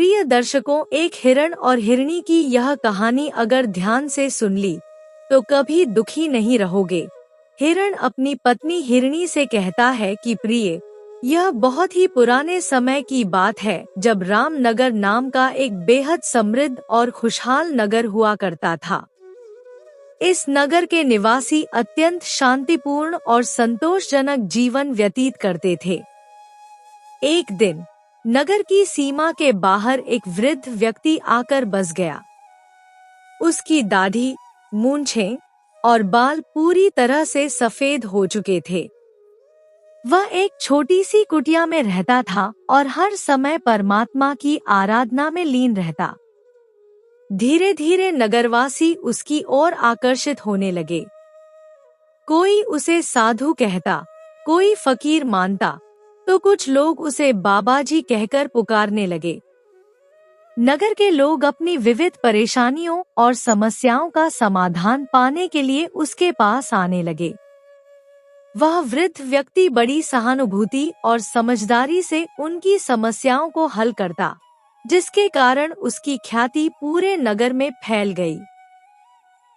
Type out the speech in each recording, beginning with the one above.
प्रिय दर्शकों, एक हिरण और हिरणी की यह कहानी अगर ध्यान से सुन ली तो कभी दुखी नहीं रहोगे। हिरण अपनी पत्नी हिरणी से कहता है कि प्रिय, यह बहुत ही पुराने समय की बात है जब रामनगर नाम का एक बेहद समृद्ध और खुशहाल नगर हुआ करता था। इस नगर के निवासी अत्यंत शांतिपूर्ण और संतोषजनक जीवन व्यतीत करते थे। एक दिन नगर की सीमा के बाहर एक वृद्ध व्यक्ति आकर बस गया। उसकी दाढ़ी, मूंछें और बाल पूरी तरह से सफेद हो चुके थे। वह एक छोटी सी कुटिया में रहता था और हर समय परमात्मा की आराधना में लीन रहता। धीरे धीरे नगरवासी उसकी ओर आकर्षित होने लगे। कोई उसे साधु कहता, कोई फकीर मानता, तो कुछ लोग उसे बाबाजी कहकर पुकारने लगे। नगर के लोग अपनी विविध परेशानियों और समस्याओं का समाधान पाने के लिए उसके पास आने लगे। वह वृद्ध व्यक्ति बड़ी सहानुभूति और समझदारी से उनकी समस्याओं को हल करता, जिसके कारण उसकी ख्याति पूरे नगर में फैल गई।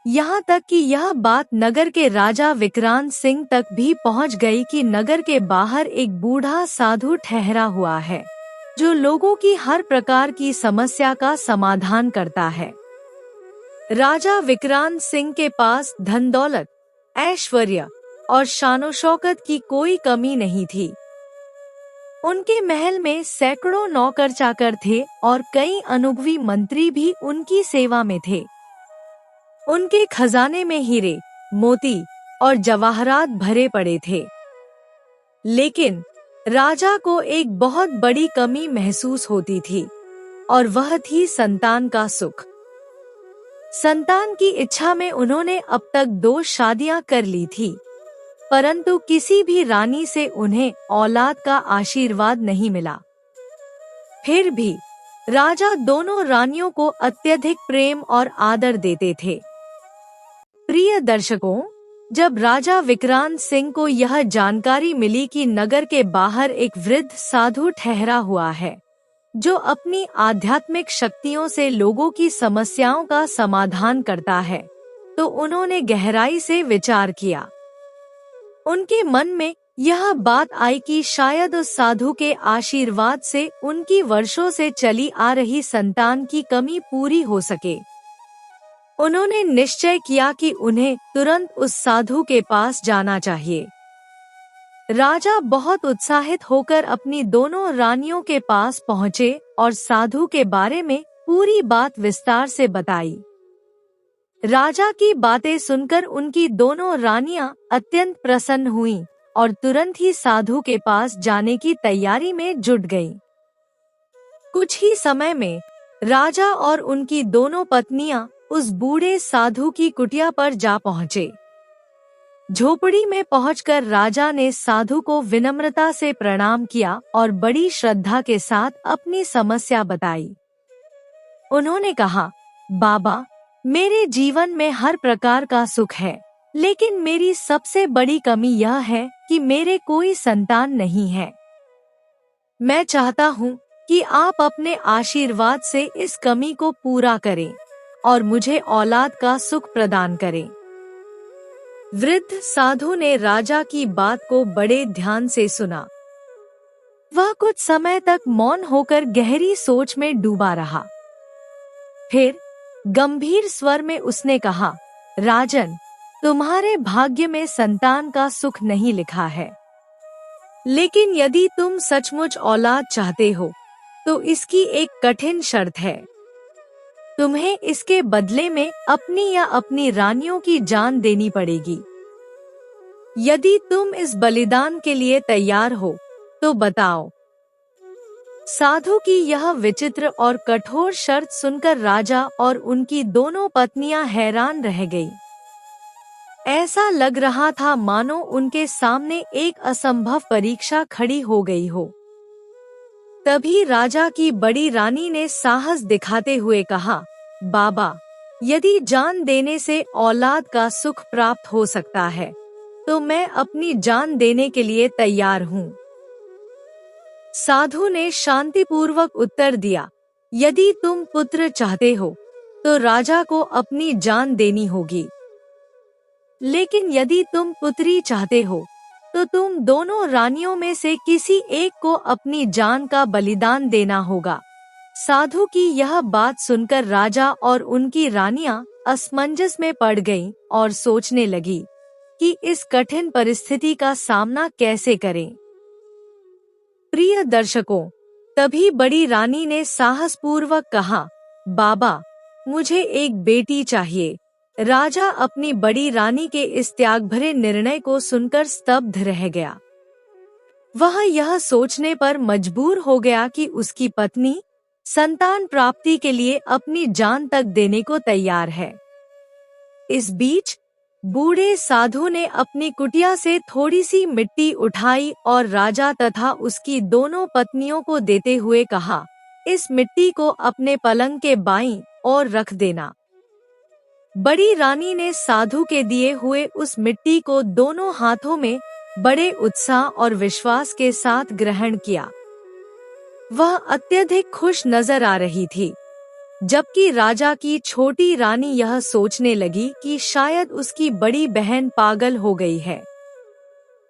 यहाँ तक कि यह बात नगर के राजा विक्रांत सिंह तक भी पहुँच गई कि नगर के बाहर एक बूढ़ा साधु ठहरा हुआ है, जो लोगों की हर प्रकार की समस्या का समाधान करता है। राजा विक्रांत सिंह के पास धन दौलत, ऐश्वर्य और शानो शौकत की कोई कमी नहीं थी। उनके महल में सैकड़ों नौकर चाकर थे और कई अनुभवी मंत्री भी उनकी सेवा में थे। उनके खजाने में हीरे, मोती और जवाहरात भरे पड़े थे। लेकिन राजा को एक बहुत बड़ी कमी महसूस होती थी और वह थी संतान का सुख। संतान की इच्छा में उन्होंने अब तक 2 शादियां कर ली थी, परंतु किसी भी रानी से उन्हें औलाद का आशीर्वाद नहीं मिला। फिर भी राजा दोनों रानियों को अत्यधिक प्रेम और आदर देते थे। प्रिय दर्शकों, जब राजा विक्रांत सिंह को यह जानकारी मिली कि नगर के बाहर एक वृद्ध साधु ठहरा हुआ है, जो अपनी आध्यात्मिक शक्तियों से लोगों की समस्याओं का समाधान करता है, तो उन्होंने गहराई से विचार किया। उनके मन में यह बात आई कि शायद उस साधु के आशीर्वाद से उनकी वर्षों से चली आ रही संतान की कमी पूरी हो सके। उन्होंने निश्चय किया कि उन्हें तुरंत उस साधु के पास जाना चाहिए। राजा बहुत उत्साहित होकर अपनी दोनों रानियों के पास पहुँचे और साधु के बारे में पूरी बात विस्तार से बताई। राजा की बातें सुनकर उनकी दोनों रानियां अत्यंत प्रसन्न हुईं और तुरंत ही साधु के पास जाने की तैयारी में जुट गईं। कुछ ही समय में राजा और उनकी दोनों पत्नियां उस बूढ़े साधु की कुटिया पर जा पहुँचे। झोपड़ी में पहुंचकर राजा ने साधु को विनम्रता से प्रणाम किया और बड़ी श्रद्धा के साथ अपनी समस्या बताई। उन्होंने कहा, बाबा, मेरे जीवन में हर प्रकार का सुख है, लेकिन मेरी सबसे बड़ी कमी यह है कि मेरे कोई संतान नहीं है। मैं चाहता हूँ कि आप अपने आशीर्वाद से इस कमी को पूरा करें और मुझे औलाद का सुख प्रदान करें। वृद्ध साधु ने राजा की बात को बड़े ध्यान से सुना। वह कुछ समय तक मौन होकर गहरी सोच में डूबा रहा। फिर गंभीर स्वर में उसने कहा, राजन, तुम्हारे भाग्य में संतान का सुख नहीं लिखा है, लेकिन यदि तुम सचमुच औलाद चाहते हो तो इसकी एक कठिन शर्त है। तुम्हें इसके बदले में अपनी या अपनी रानियों की जान देनी पड़ेगी। यदि तुम इस बलिदान के लिए तैयार हो तो बताओ। साधु की यह विचित्र और कठोर शर्त सुनकर राजा और उनकी दोनों पत्नियां हैरान रह गईं। ऐसा लग रहा था मानो उनके सामने एक असंभव परीक्षा खड़ी हो गई हो। तभी राजा की बड़ी रानी ने साहस दिखाते हुए कहा, बाबा, यदि जान देने से औलाद का सुख प्राप्त हो सकता है तो मैं अपनी जान देने के लिए तैयार हूँ। साधु ने शांतिपूर्वक उत्तर दिया, यदि तुम पुत्र चाहते हो तो राजा को अपनी जान देनी होगी, लेकिन यदि तुम पुत्री चाहते हो तो तुम दोनों रानियों में से किसी एक को अपनी जान का बलिदान देना होगा। साधु की यह बात सुनकर राजा और उनकी रानियां असमंजस में पड़ गईं और सोचने लगी कि इस कठिन परिस्थिति का सामना कैसे करें। प्रिय दर्शकों, तभी बड़ी रानी ने साहसपूर्वक कहा, बाबा, मुझे एक बेटी चाहिए। राजा अपनी बड़ी रानी के इस त्याग भरे निर्णय को सुनकर स्तब्ध रह गया। वह यह सोचने पर मजबूर हो गया कि उसकी पत्नी संतान प्राप्ति के लिए अपनी जान तक देने को तैयार है। इस बीच बूढ़े साधु ने अपनी कुटिया से थोड़ी सी मिट्टी उठाई और राजा तथा उसकी दोनों पत्नियों को देते हुए कहा, इस मिट्टी को अपने पलंग के बाईं ओर रख देना। बड़ी रानी ने साधु के दिए हुए उस मिट्टी को दोनों हाथों में बड़े उत्साह और विश्वास के साथ ग्रहण किया। वह अत्यधिक खुश नजर आ रही थी, जबकि राजा की छोटी रानी यह सोचने लगी कि शायद उसकी बड़ी बहन पागल हो गई है।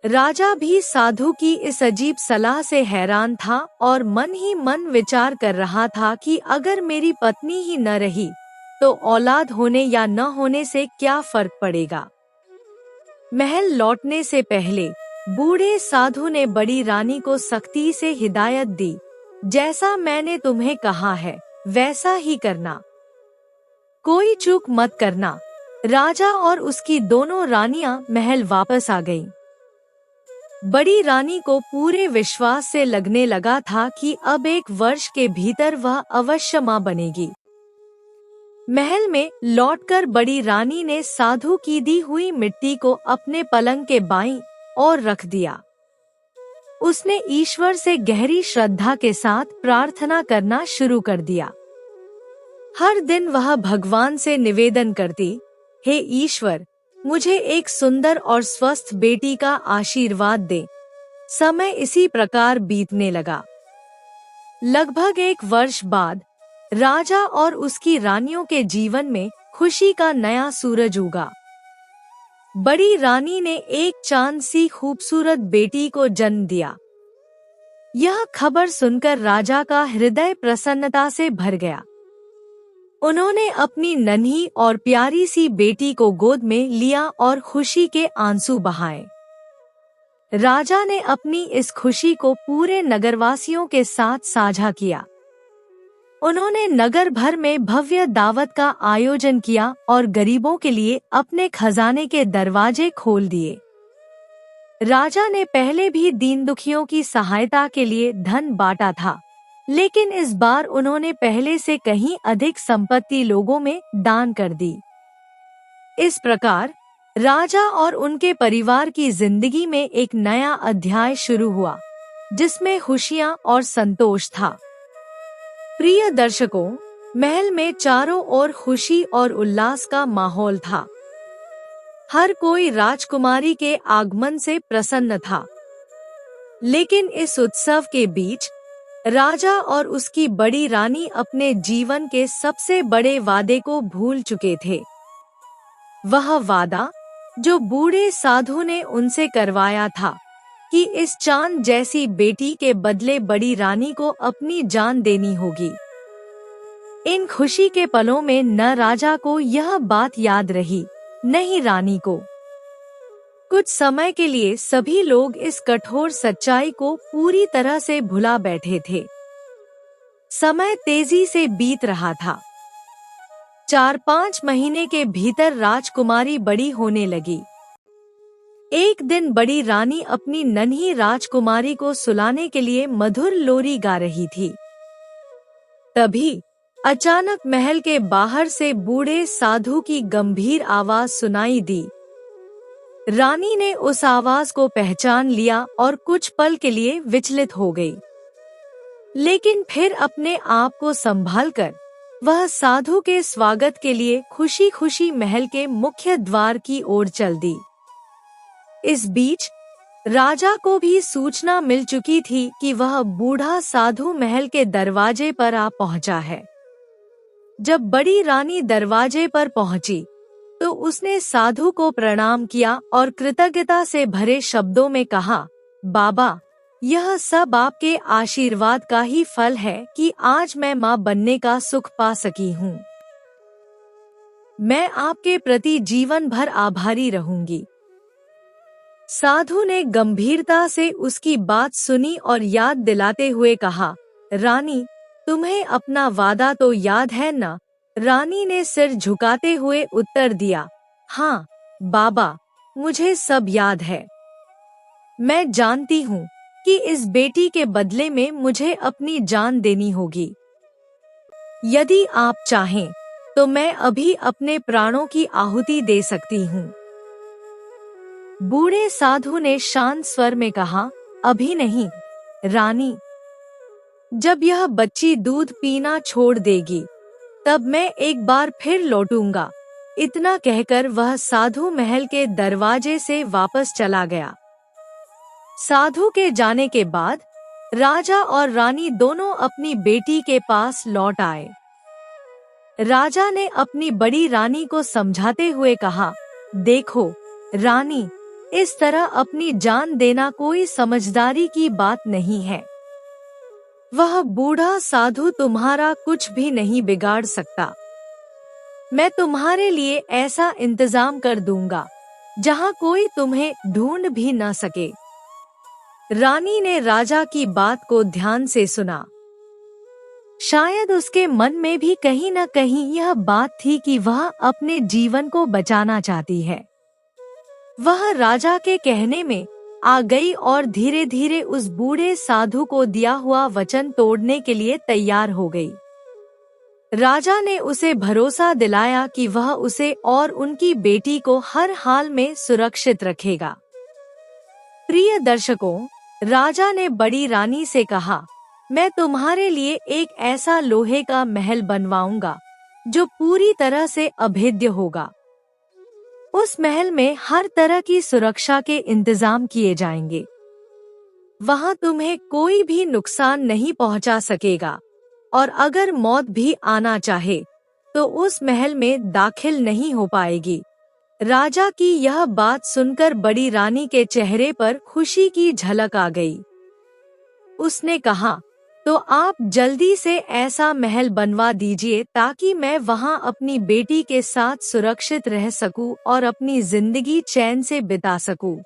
राजा भी साधु की इस अजीब सलाह से हैरान था और मन ही मन विचार कर रहा था कि अगर मेरी पत्नी ही न रही तो औलाद होने या न होने से क्या फर्क पड़ेगा। महल लौटने से पहले बूढ़े साधु ने बड़ी रानी को सख्ती से हिदायत दी, जैसा मैंने तुम्हें कहा है वैसा ही करना, कोई चूक मत करना। राजा और उसकी दोनों रानियां महल वापस आ गईं। बड़ी रानी को पूरे विश्वास से लगने लगा था कि अब 1 वर्ष के भीतर वह अवश्य मां बनेगी। महल में लौटकर बड़ी रानी ने साधु की दी हुई मिट्टी को अपने पलंग के बाईं ओर रख दिया। उसने ईश्वर से गहरी श्रद्धा के साथ प्रार्थना करना शुरू कर दिया। हर दिन वह भगवान से निवेदन करती, हे ईश्वर, मुझे एक सुंदर और स्वस्थ बेटी का आशीर्वाद दे। समय इसी प्रकार बीतने लगा। लगभग 1 वर्ष बाद राजा और उसकी रानियों के जीवन में खुशी का नया सूरज उगा। बड़ी रानी ने एक चांद सी खूबसूरत बेटी को जन्म दिया। यह खबर सुनकर राजा का हृदय प्रसन्नता से भर गया। उन्होंने अपनी नन्ही और प्यारी सी बेटी को गोद में लिया और खुशी के आंसू बहाए। राजा ने अपनी इस खुशी को पूरे नगरवासियों के साथ साझा किया। उन्होंने नगर भर में भव्य दावत का आयोजन किया और गरीबों के लिए अपने खजाने के दरवाजे खोल दिए। राजा ने पहले भी दीन दुखियों की सहायता के लिए धन बांटा था, लेकिन इस बार उन्होंने पहले से कहीं अधिक संपत्ति लोगों में दान कर दी। इस प्रकार राजा और उनके परिवार की जिंदगी में एक नया अध्याय शुरू हुआ, जिसमें खुशियां और संतोष था। प्रिय दर्शकों, महल में चारों ओर खुशी और उल्लास का माहौल था। हर कोई राजकुमारी के आगमन से प्रसन्न था। लेकिन इस उत्सव के बीच राजा और उसकी बड़ी रानी अपने जीवन के सबसे बड़े वादे को भूल चुके थे। वह वादा जो बूढ़े साधु ने उनसे करवाया था कि इस चांद जैसी बेटी के बदले बड़ी रानी को अपनी जान देनी होगी। इन खुशी के पलों में न राजा को यह बात याद रही, न ही रानी को। कुछ समय के लिए सभी लोग इस कठोर सच्चाई को पूरी तरह से भुला बैठे थे। समय तेजी से बीत रहा था। 4-5 महीने के भीतर राजकुमारी बड़ी होने लगी। एक दिन बड़ी रानी अपनी नन्ही राजकुमारी को सुलाने के लिए मधुर लोरी गा रही थी। तभी अचानक महल के बाहर से बूढ़े साधु की गंभीर आवाज सुनाई दी। रानी ने उस आवाज को पहचान लिया और कुछ पल के लिए विचलित हो गई, लेकिन फिर अपने आप को संभालकर वह साधु के स्वागत के लिए खुशी खुशी महल के मुख्य द्वार की ओर चल दी। इस बीच राजा को भी सूचना मिल चुकी थी कि वह बूढ़ा साधु महल के दरवाजे पर आ पहुंचा है। जब बड़ी रानी दरवाजे पर पहुंची तो उसने साधु को प्रणाम किया और कृतज्ञता से भरे शब्दों में कहा, बाबा, यह सब आपके आशीर्वाद का ही फल है कि आज मैं माँ बनने का सुख पा सकी हूँ। मैं आपके प्रति जीवन भर आभारी रहूंगी। साधु ने गंभीरता से उसकी बात सुनी और याद दिलाते हुए कहा, रानी, तुम्हें अपना वादा तो याद है ना? रानी ने सिर झुकाते हुए उत्तर दिया, हाँ बाबा, मुझे सब याद है। मैं जानती हूँ कि इस बेटी के बदले में मुझे अपनी जान देनी होगी। यदि आप चाहें तो मैं अभी अपने प्राणों की आहुति दे सकती हूँ। बूढ़े साधु ने शांत स्वर में कहा, अभी नहीं रानी, जब यह बच्ची दूध पीना छोड़ देगी तब मैं एक बार फिर लौटूंगा। इतना कहकर वह साधु महल के दरवाजे से वापस चला गया। साधु के जाने के बाद राजा और रानी दोनों अपनी बेटी के पास लौट आए। राजा ने अपनी बड़ी रानी को समझाते हुए कहा, देखो रानी, इस तरह अपनी जान देना कोई समझदारी की बात नहीं है। वह बूढ़ा साधु तुम्हारा कुछ भी नहीं बिगाड़ सकता। मैं तुम्हारे लिए ऐसा इंतजाम कर दूंगा जहां कोई तुम्हें ढूंढ भी न सके। रानी ने राजा की बात को ध्यान से सुना। शायद उसके मन में भी कहीं न कहीं यह बात थी कि वह अपने जीवन को बचाना चाहती है। वह राजा के कहने में आ गई और धीरे धीरे उस बूढ़े साधु को दिया हुआ वचन तोड़ने के लिए तैयार हो गई। राजा ने उसे भरोसा दिलाया कि वह उसे और उनकी बेटी को हर हाल में सुरक्षित रखेगा। प्रिय दर्शकों, राजा ने बड़ी रानी से कहा, मैं तुम्हारे लिए एक ऐसा लोहे का महल बनवाऊंगा जो पूरी तरह से अभेद्य होगा। उस महल में हर तरह की सुरक्षा के इंतजाम किए जाएंगे। वहां तुम्हें कोई भी नुकसान नहीं पहुंचा सकेगा और अगर मौत भी आना चाहे तो उस महल में दाखिल नहीं हो पाएगी। राजा की यह बात सुनकर बड़ी रानी के चेहरे पर खुशी की झलक आ गई। उसने कहा, तो आप जल्दी से ऐसा महल बनवा दीजिए ताकि मैं वहां अपनी बेटी के साथ सुरक्षित रह सकूं और अपनी जिंदगी चैन से बिता सकूं।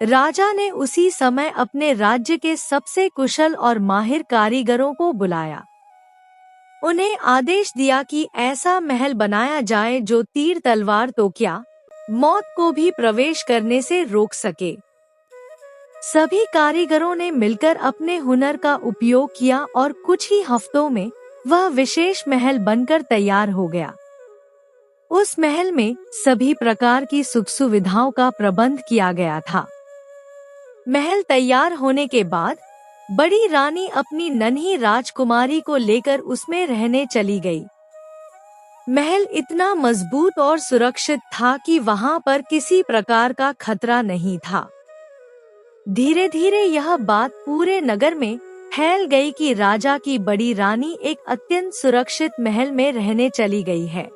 राजा ने उसी समय अपने राज्य के सबसे कुशल और माहिर कारीगरों को बुलाया। उन्हें आदेश दिया कि ऐसा महल बनाया जाए जो तीर तलवार तो क्या, मौत को भी प्रवेश करने से रोक सके। सभी कारीगरों ने मिलकर अपने हुनर का उपयोग किया और कुछ ही हफ्तों में वह विशेष महल बनकर तैयार हो गया। उस महल में सभी प्रकार की सुख सुविधाओं का प्रबंध किया गया था। महल तैयार होने के बाद बड़ी रानी अपनी नन्ही राजकुमारी को लेकर उसमें रहने चली गई। महल इतना मजबूत और सुरक्षित था कि वहां पर किसी प्रकार का खतरा नहीं था। धीरे धीरे यह बात पूरे नगर में फैल गई कि राजा की बड़ी रानी एक अत्यंत सुरक्षित महल में रहने चली गई है।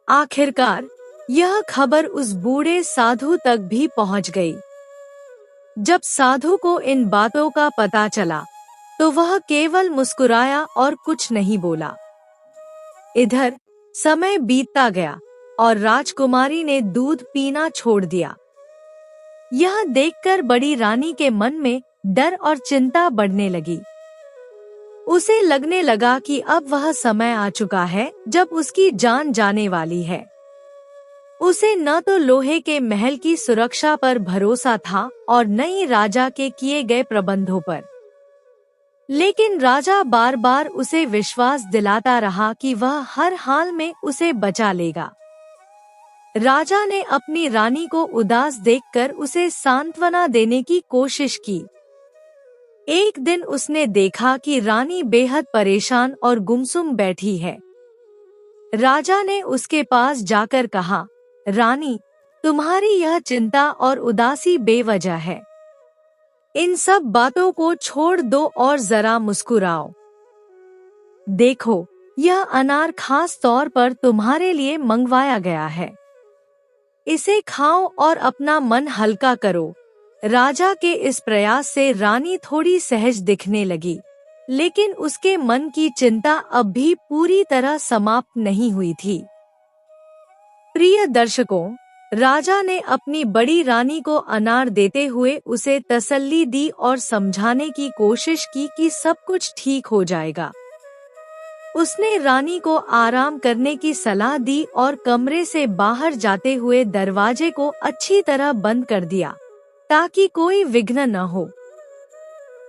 आखिरकार यह खबर उस बूढ़े साधु तक भी पहुंच गई। जब साधु को इन बातों का पता चला तो वह केवल मुस्कुराया और कुछ नहीं बोला। इधर समय बीतता गया और राजकुमारी ने दूध पीना छोड़ दिया। यह देखकर बड़ी रानी के मन में डर और चिंता बढ़ने लगी। उसे लगने लगा कि अब वह समय आ चुका है जब उसकी जान जाने वाली है। उसे न तो लोहे के महल की सुरक्षा पर भरोसा था और न ही राजा के किए गए प्रबंधों पर। लेकिन राजा बार बार उसे विश्वास दिलाता रहा कि वह हर हाल में उसे बचा लेगा। राजा ने अपनी रानी को उदास देखकर उसे सांत्वना देने की कोशिश की। एक दिन उसने देखा कि रानी बेहद परेशान और गुमसुम बैठी है। राजा ने उसके पास जाकर कहा, रानी, तुम्हारी यह चिंता और उदासी बेवजह है। इन सब बातों को छोड़ दो और जरा मुस्कुराओ। देखो, यह अनार खास तौर पर तुम्हारे लिए मंगवाया गया है। इसे खाओ और अपना मन हल्का करो। राजा के इस प्रयास से रानी थोड़ी सहज दिखने लगी, लेकिन उसके मन की चिंता अब भी पूरी तरह समाप्त नहीं हुई थी। प्रिय दर्शकों, राजा ने अपनी बड़ी रानी को अनार देते हुए उसे तसल्ली दी और समझाने की कोशिश की कि सब कुछ ठीक हो जाएगा। उसने रानी को आराम करने की सलाह दी और कमरे से बाहर जाते हुए दरवाजे को अच्छी तरह बंद कर दिया ताकि कोई विघ्न न हो।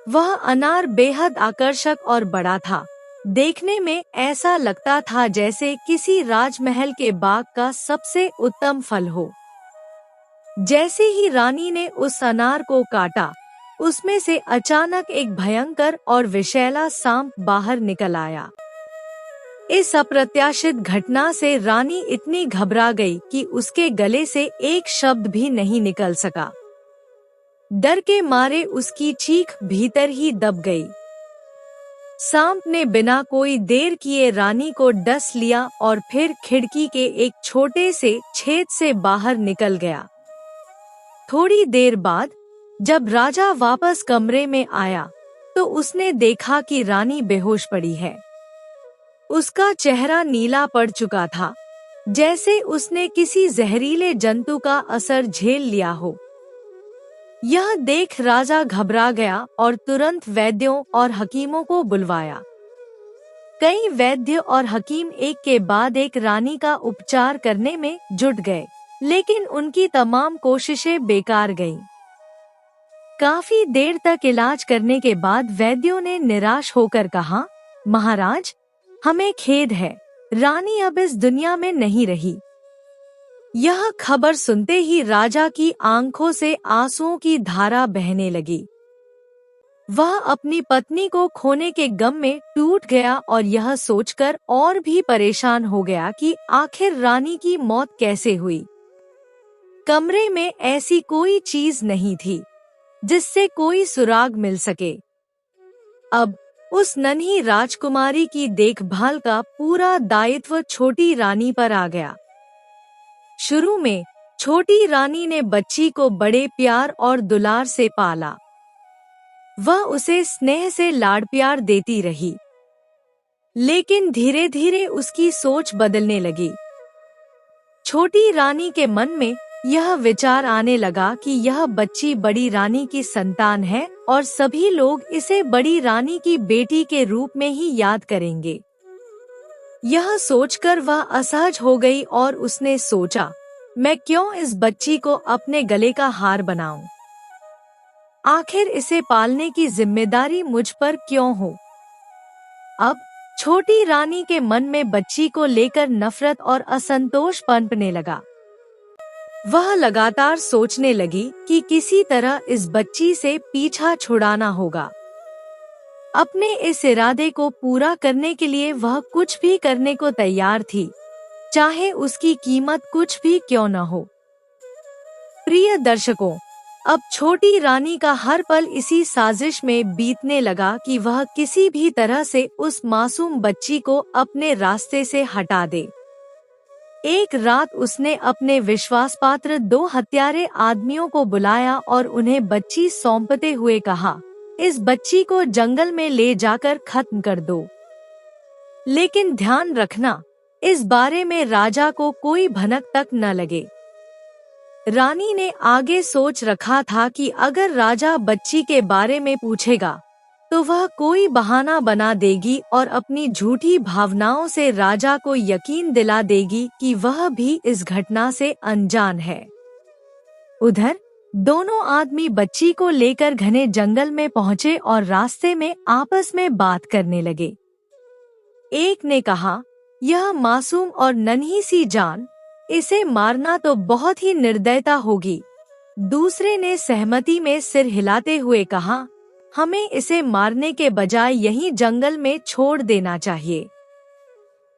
वह अनार बेहद आकर्षक और बड़ा था। देखने में ऐसा लगता था जैसे किसी राजमहल के बाग का सबसे उत्तम फल हो। जैसे ही रानी ने उस अनार को काटा, उसमें से अचानक एक भयंकर और विषैला सांप बाहर निकल आया। इस अप्रत्याशित घटना से रानी इतनी घबरा गई कि उसके गले से एक शब्द भी नहीं निकल सका। डर के मारे उसकी चीख भीतर ही दब गई। सांप ने बिना कोई देर किए रानी को डस लिया और फिर खिड़की के एक छोटे से छेद से बाहर निकल गया। थोड़ी देर बाद जब राजा वापस कमरे में आया तो उसने देखा कि रानी बेहोश पड़ी है। उसका चेहरा नीला पड़ चुका था, जैसे उसने किसी जहरीले जंतु का असर झेल लिया हो। यह देख राजा घबरा गया और तुरंत वैद्यों और हकीमों को बुलवाया। कई वैद्य और हकीम एक के बाद एक रानी का उपचार करने में जुट गए, लेकिन उनकी तमाम कोशिशें बेकार गईं। काफी देर तक इलाज करने के बाद वैद्यों ने निराश होकर कहा, महाराज, हमें खेद है, रानी अब इस दुनिया में नहीं रही। यह खबर सुनते ही राजा की आंखों से आंसुओं की धारा बहने लगी। वह अपनी पत्नी को खोने के गम में टूट गया और यह सोचकर और भी परेशान हो गया कि आखिर रानी की मौत कैसे हुई। कमरे में ऐसी कोई चीज नहीं थी जिससे कोई सुराग मिल सके। अब उस नन्ही राजकुमारी की देखभाल का पूरा दायित्व छोटी रानी पर आ गया। शुरू में छोटी रानी ने बच्ची को बड़े प्यार और दुलार से पाला। वह उसे स्नेह से लाड़ प्यार देती रही, लेकिन धीरे धीरे उसकी सोच बदलने लगी। छोटी रानी के मन में यह विचार आने लगा कि यह बच्ची बड़ी रानी की संतान है और सभी लोग इसे बड़ी रानी की बेटी के रूप में ही याद करेंगे। यह सोचकर वह असहज हो गई और उसने सोचा, मैं क्यों इस बच्ची को अपने गले का हार बनाऊं? आखिर इसे पालने की जिम्मेदारी मुझ पर क्यों हो? अब छोटी रानी के मन में बच्ची को लेकर नफरत और असंतोष पनपने लगा। वह लगातार सोचने लगी कि किसी तरह इस बच्ची से पीछा छुड़ाना होगा। अपने इस इरादे को पूरा करने के लिए वह कुछ भी करने को तैयार थी, चाहे उसकी कीमत कुछ भी क्यों न हो। प्रिय दर्शकों, अब छोटी रानी का हर पल इसी साजिश में बीतने लगा कि वह किसी भी तरह से उस मासूम बच्ची को अपने रास्ते से हटा दे। एक रात उसने अपने विश्वासपात्र 2 हत्यारे आदमियों को बुलाया और उन्हें बच्ची सौंपते हुए कहा, इस बच्ची को जंगल में ले जाकर खत्म कर दो। लेकिन ध्यान रखना, इस बारे में राजा को कोई भनक तक न लगे। रानी ने आगे सोच रखा था कि अगर राजा बच्ची के बारे में पूछेगा तो वह कोई बहाना बना देगी और अपनी झूठी भावनाओं से राजा को यकीन दिला देगी कि वह भी इस घटना से अनजान है। उधर दोनों आदमी बच्ची को लेकर घने जंगल में पहुंचे और रास्ते में आपस में बात करने लगे। एक ने कहा, यह मासूम और नन्ही सी जान, इसे मारना तो बहुत ही निर्दयता होगी। दूसरे ने सहमति में सिर हिलाते हुए कहा, हमें इसे मारने के बजाय यहीं जंगल में छोड़ देना चाहिए।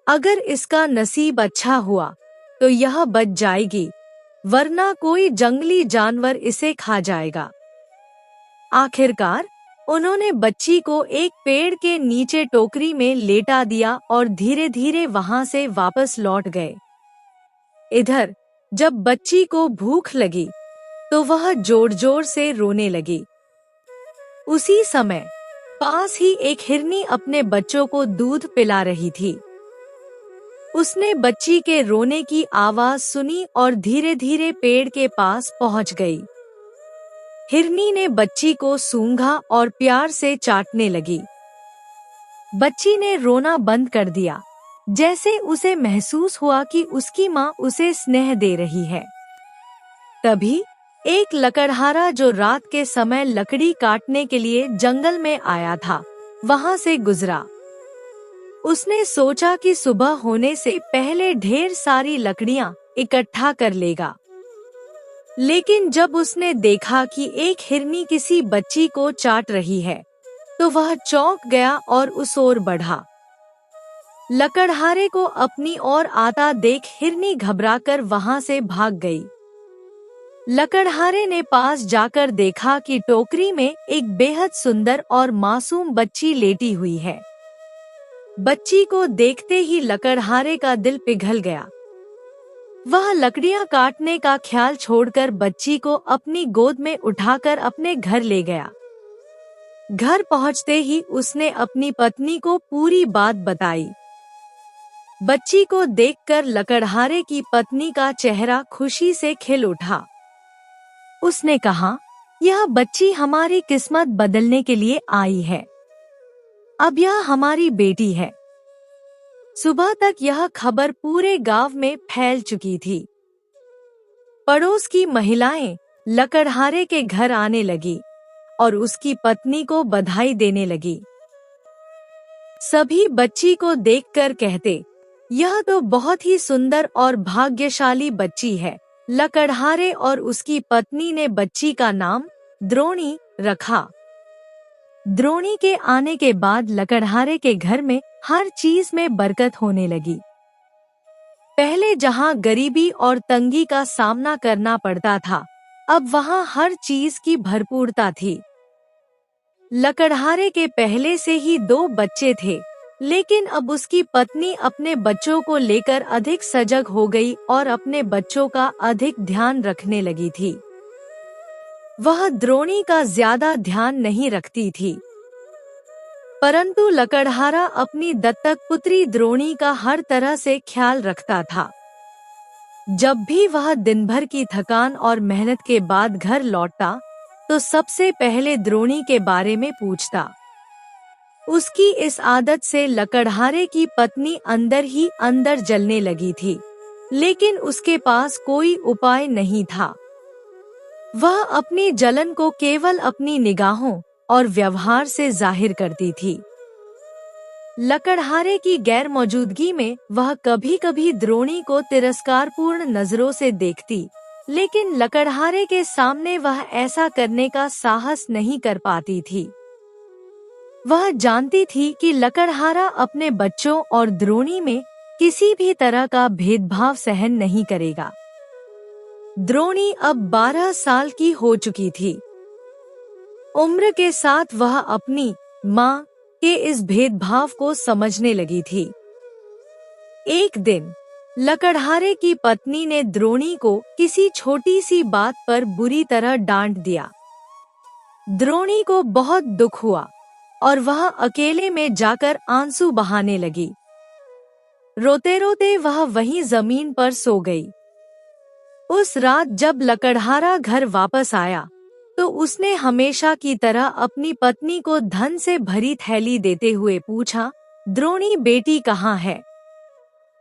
अगर इसका नसीब अच्छा हुआ तो यह बच जाएगी, वरना कोई जंगली जानवर इसे खा जाएगा। आखिरकार उन्होंने बच्ची को एक पेड़ के नीचे टोकरी में लेटा दिया और धीरे धीरे वहां से वापस लौट गए। इधर जब बच्ची को भूख लगी तो वह जोर जोर से रोने लगी। उसी समय पास ही एक हिरनी अपने बच्चों को दूध पिला रही थी। उसने बच्ची के रोने की आवाज सुनी और धीरे धीरे पेड़ के पास पहुंच गई। हिरनी ने बच्ची को सूंघा और प्यार से चाटने लगी। बच्ची ने रोना बंद कर दिया, जैसे उसे महसूस हुआ कि उसकी माँ उसे स्नेह दे रही है। तभी एक लकड़हारा जो रात के समय लकड़ी काटने के लिए जंगल में आया था, वहां से गुजरा। उसने सोचा कि सुबह होने से पहले ढेर सारी लकड़ियां इकट्ठा कर लेगा। लेकिन जब उसने देखा कि एक हिरनी किसी बच्ची को चाट रही है, तो वह चौंक गया और उस ओर बढ़ा। लकड़हारे को अपनी ओर आता देख हिरनी घबराकर वहां से भाग गई। लकड़हारे ने पास जाकर देखा कि टोकरी में एक बेहद सुंदर और मासूम बच्ची लेटी हुई है। बच्ची को देखते ही लकड़हारे का दिल पिघल गया। वह लकड़ियां काटने का ख्याल छोड़कर बच्ची को अपनी गोद में उठाकर अपने घर ले गया। घर पहुंचते ही उसने अपनी पत्नी को पूरी बात बताई। बच्ची को देखकर लकड़हारे की पत्नी का चेहरा खुशी से खिल उठा। उसने कहा, यह बच्ची हमारी किस्मत बदलने के लिए आई है। अब यह हमारी बेटी है। सुबह तक यह खबर पूरे गांव में फैल चुकी थी। पड़ोस की महिलाएं लकड़हारे के घर आने लगी और उसकी पत्नी को बधाई देने लगी। सभी बच्ची को देखकर कहते, यह तो बहुत ही सुंदर और भाग्यशाली बच्ची है। लकड़हारे और उसकी पत्नी ने बच्ची का नाम द्रोणी रखा। द्रोणी के आने के बाद लकड़हारे के घर में हर चीज में बरकत होने लगी। पहले जहां गरीबी और तंगी का सामना करना पड़ता था, अब वहां हर चीज की भरपूरता थी। लकड़हारे के पहले से ही 2 बच्चे थे, लेकिन अब उसकी पत्नी अपने बच्चों को लेकर अधिक सजग हो गई और अपने बच्चों का अधिक ध्यान रखने लगी थी। वह द्रोणी का ज्यादा ध्यान नहीं रखती थी, परंतु लकड़हारा अपनी दत्तक पुत्री द्रोणी का हर तरह से ख्याल रखता था। जब भी वह दिन भर की थकान और मेहनत के बाद घर लौटता, तो सबसे पहले द्रोणी के बारे में पूछता। उसकी इस आदत से लकड़हारे की पत्नी अंदर ही अंदर जलने लगी थी, लेकिन उसके पास कोई उपाय नहीं था। वह अपनी जलन को केवल अपनी निगाहों और व्यवहार से जाहिर करती थी। लकड़हारे की गैर मौजूदगी में वह कभी कभी द्रोणी को तिरस्कारपूर्ण नजरों से देखती, लेकिन लकड़हारे के सामने वह ऐसा करने का साहस नहीं कर पाती थी। वह जानती थी कि लकड़हारा अपने बच्चों और द्रोणी में किसी भी तरह का भेदभाव सहन नहीं करेगा। द्रोणी अब 12 साल की हो चुकी थी। उम्र के साथ वह अपनी माँ के इस भेदभाव को समझने लगी थी। एक दिन लकड़हारे की पत्नी ने द्रोणी को किसी छोटी सी बात पर बुरी तरह डांट दिया। द्रोणी को बहुत दुख हुआ और वह अकेले में जाकर आंसू बहाने लगी। रोते रोते वह वहीं जमीन पर सो गई। उस रात जब लकड़हारा घर वापस आया, तो उसने हमेशा की तरह अपनी पत्नी को धन से भरी थैली देते हुए पूछा, द्रोणी बेटी कहाँ है?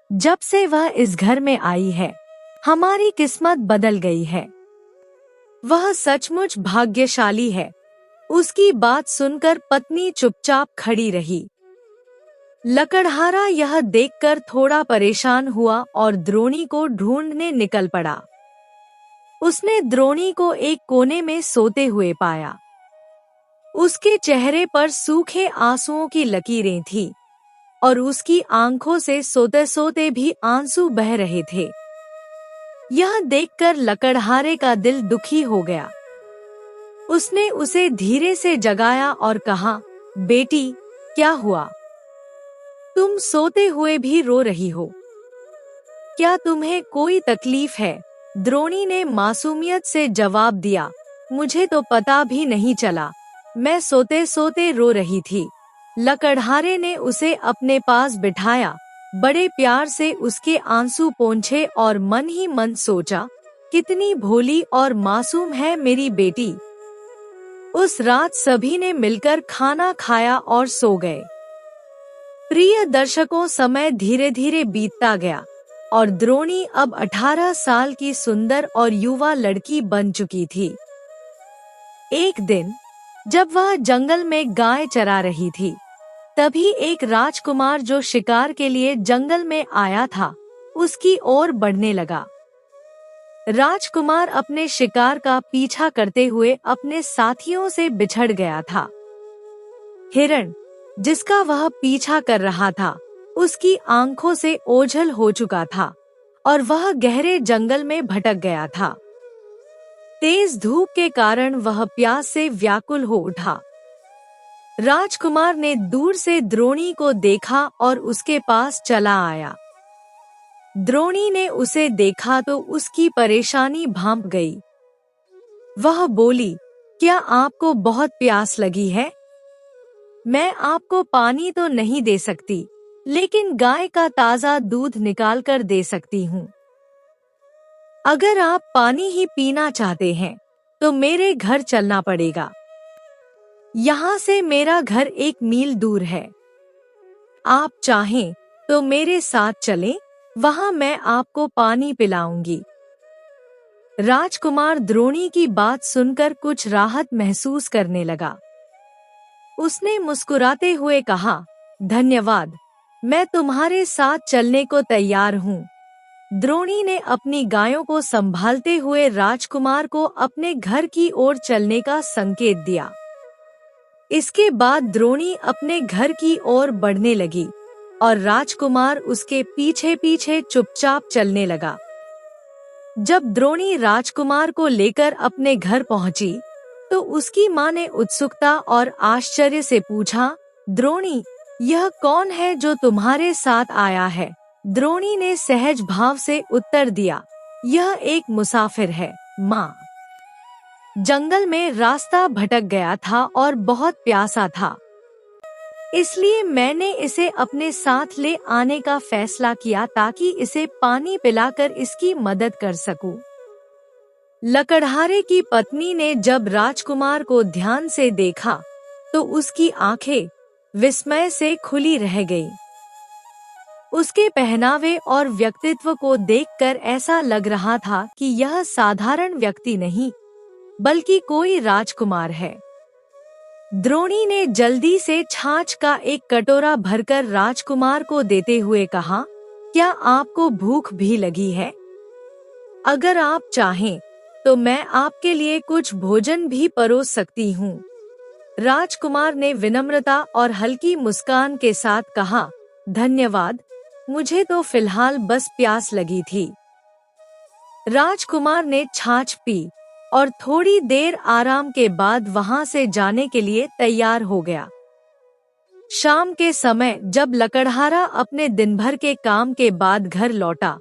जब से वह इस घर में आई है, हमारी किस्मत बदल गई है। वह सचमुच भाग्यशाली है। उसकी बात सुनकर पत्नी चुपचाप खड़ी रही। लकड़हारा यह देखकर थोड़ा परेशान हुआ और द्रोणी को ढूंढने निकल पड़ा। उसने द्रोणी को एक कोने में सोते हुए पाया। उसके चेहरे पर सूखे आंसुओं की लकीरें थीं और उसकी आंखों से सोते सोते भी आंसू बह रहे थे। यह देखकर लकड़हारे का दिल दुखी हो गया। उसने उसे धीरे से जगाया और कहा, बेटी, क्या हुआ? तुम सोते हुए भी रो रही हो। क्या तुम्हें कोई तकलीफ है? द्रोणी ने मासूमियत से जवाब दिया, मुझे तो पता भी नहीं चला, मैं सोते सोते रो रही थी। लकड़हारे ने उसे अपने पास बिठाया, बड़े प्यार से उसके आंसू पोंछे और मन ही मन सोचा, कितनी भोली और मासूम है मेरी बेटी। उस रात सभी ने मिलकर खाना खाया और सो गए। प्रिय दर्शकों, समय धीरे धीरे बीतता गया और द्रोणी अब 18 साल की सुंदर और युवा लड़की बन चुकी थी। एक दिन जब वह जंगल में गाय चरा रही थी, तभी एक राजकुमार जो शिकार के लिए जंगल में आया था, उसकी ओर बढ़ने लगा। राजकुमार अपने शिकार का पीछा करते हुए अपने साथियों से बिछड़ गया था। हिरण, जिसका वह पीछा कर रहा था, उसकी आंखों से ओझल हो चुका था और वह गहरे जंगल में भटक गया था। तेज धूप के कारण वह प्यास से व्याकुल हो उठा। राजकुमार ने दूर से द्रोणी को देखा और उसके पास चला आया। द्रोणी ने उसे देखा तो उसकी परेशानी भांप गई। वह बोली, क्या आपको बहुत प्यास लगी है? मैं आपको पानी तो नहीं दे सकती, लेकिन गाय का ताजा दूध निकाल कर दे सकती हूँ। अगर आप पानी ही पीना चाहते हैं, तो मेरे घर चलना पड़ेगा। यहाँ से मेरा घर 1 मील दूर है। आप चाहें तो मेरे साथ चलें, वहाँ मैं आपको पानी पिलाऊंगी। राजकुमार द्रोणी की बात सुनकर कुछ राहत महसूस करने लगा। उसने मुस्कुराते हुए कहा, धन्यवाद, मैं तुम्हारे साथ चलने को तैयार हूँ। द्रोणी ने अपनी गायों को संभालते हुए राजकुमार को अपने घर की ओर चलने का संकेत दिया। इसके बाद द्रोणी अपने घर की ओर बढ़ने लगी और राजकुमार उसके पीछे पीछे चुपचाप चलने लगा। जब द्रोणी राजकुमार को लेकर अपने घर पहुंची, तो उसकी मां ने उत्सुकता और आश्चर्य से पूछा, द्रोणी, यह कौन है जो तुम्हारे साथ आया है? द्रोणी ने सहज भाव से उत्तर दिया, यह एक मुसाफिर है, माँ। जंगल में रास्ता भटक गया था और बहुत प्यासा था, इसलिए मैंने इसे अपने साथ ले आने का फैसला किया ताकि इसे पानी पिलाकर इसकी मदद कर सकूं। लकड़हारे की पत्नी ने जब राजकुमार को ध्यान से देखा, तो उसकी आंखें विस्मय से खुली रह गईं। उसके पहनावे और व्यक्तित्व को देखकर ऐसा लग रहा था कि यह साधारण व्यक्ति नहीं, बल्कि कोई राजकुमार है। द्रोणी ने जल्दी से छाछ का एक कटोरा भरकर राजकुमार को देते हुए कहा, क्या आपको भूख भी लगी है? अगर आप चाहें तो मैं आपके लिए कुछ भोजन भी परोस सकती हूँ। राजकुमार ने विनम्रता और हल्की मुस्कान के साथ कहा, धन्यवाद, मुझे तो फिलहाल बस प्यास लगी थी। राजकुमार ने छाछ पी और थोड़ी देर आराम के बाद वहां से जाने के लिए तैयार हो गया। शाम के समय जब लकड़हारा अपने दिन भर के काम के बाद घर लौटा,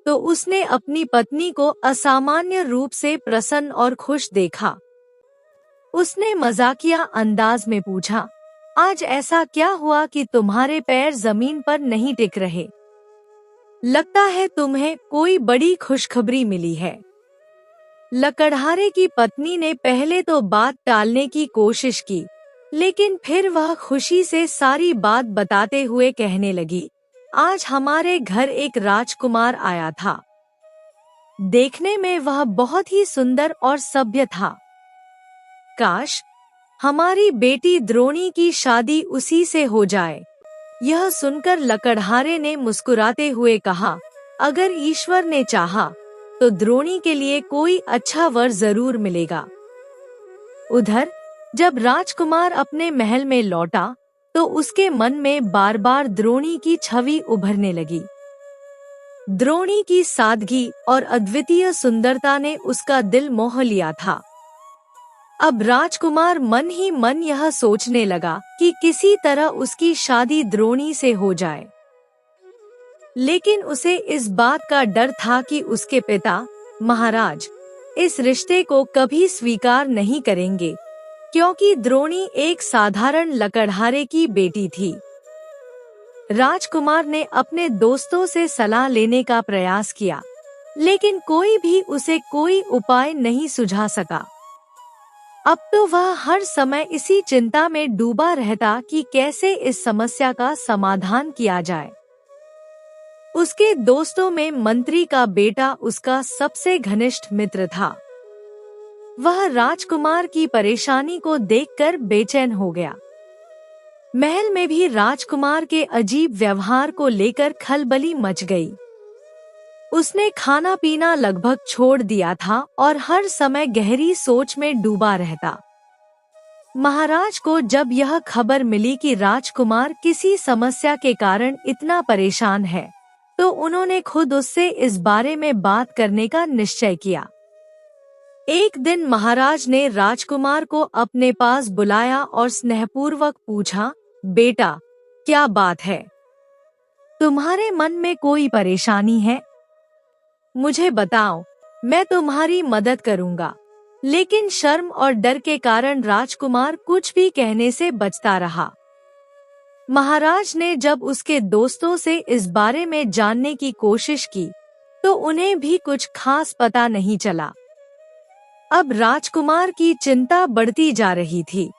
तो उसने अपनी पत्नी को असामान्य रूप से प्रसन्न और खुश देखा। उसने मजाकिया अंदाज में पूछा, आज ऐसा क्या हुआ कि तुम्हारे पैर जमीन पर नहीं टिक रहे? लगता है तुम्हें कोई बड़ी खुशखबरी मिली है। लकड़हारे की पत्नी ने पहले तो बात टालने की कोशिश की, लेकिन फिर वह खुशी से सारी बात बताते हुए कहने लगी, आज हमारे घर एक राजकुमार आया था। देखने में वह बहुत ही सुंदर और सभ्य था। काश हमारी बेटी द्रोणी की शादी उसी से हो जाए। यह सुनकर लकड़हारे ने मुस्कुराते हुए कहा, अगर ईश्वर ने चाहा तो द्रोणी के लिए कोई अच्छा वर जरूर मिलेगा। उधर जब राजकुमार अपने महल में लौटा, तो उसके मन में बार बार द्रोणी की छवि उभरने लगी। द्रोणी की सादगी और अद्वितीय सुंदरता ने उसका दिल मोह लिया था। अब राजकुमार मन ही मन यह सोचने लगा कि किसी तरह उसकी शादी द्रोणी से हो जाए। लेकिन उसे इस बात का डर था कि उसके पिता महाराज इस रिश्ते को कभी स्वीकार नहीं करेंगे, क्योंकि द्रोणी एक साधारण लकड़हारे की बेटी थी। राजकुमार ने अपने दोस्तों से सलाह लेने का प्रयास किया, लेकिन कोई भी उसे कोई उपाय नहीं सुझा सका। अब तो वह हर समय इसी चिंता में डूबा रहता कि कैसे इस समस्या का समाधान किया जाए। उसके दोस्तों में मंत्री का बेटा उसका सबसे घनिष्ठ मित्र था। वह राजकुमार की परेशानी को देखकर बेचैन हो गया। महल में भी राजकुमार के अजीब व्यवहार को लेकर खलबली मच गई। उसने खाना पीना लगभग छोड़ दिया था और हर समय गहरी सोच में डूबा रहता। महाराज को जब यह खबर मिली कि राजकुमार किसी समस्या के कारण इतना परेशान है, तो उन्होंने खुद उससे इस बारे में बात करने का निश्चय किया। एक दिन महाराज ने राजकुमार को अपने पास बुलाया और स्नेहपूर्वक पूछा, बेटा, क्या बात है? तुम्हारे मन में कोई परेशानी है? मुझे बताओ, मैं तुम्हारी मदद करूंगा। लेकिन शर्म और डर के कारण राजकुमार कुछ भी कहने से बचता रहा। महाराज ने जब उसके दोस्तों से इस बारे में जानने की कोशिश की, तो उन्हें भी कुछ खास पता नहीं चला। अब राजकुमार की चिंता बढ़ती जा रही थी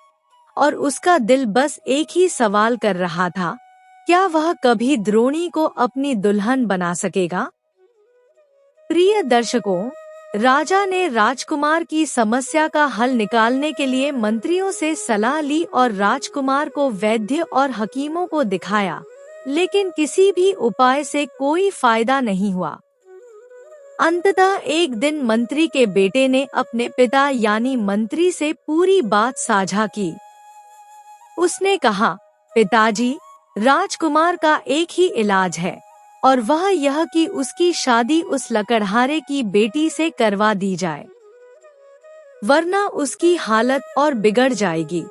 और उसका दिल बस एक ही सवाल कर रहा था, क्या वह कभी द्रोणी को अपनी दुल्हन बना सकेगा? प्रिय दर्शकों, राजा ने राजकुमार की समस्या का हल निकालने के लिए मंत्रियों से सलाह ली और राजकुमार को वैद्य और हकीमों को दिखाया, लेकिन किसी भी उपाय से कोई फायदा नहीं हुआ। अंततः एक दिन मंत्री के बेटे ने अपने पिता यानी मंत्री से पूरी बात साझा की। उसने कहा, पिताजी, राजकुमार का एक ही इलाज है और वह यह कि उसकी शादी उस लकड़हारे की बेटी से करवा दी जाए, वरना उसकी हालत और बिगड़ जाएगी।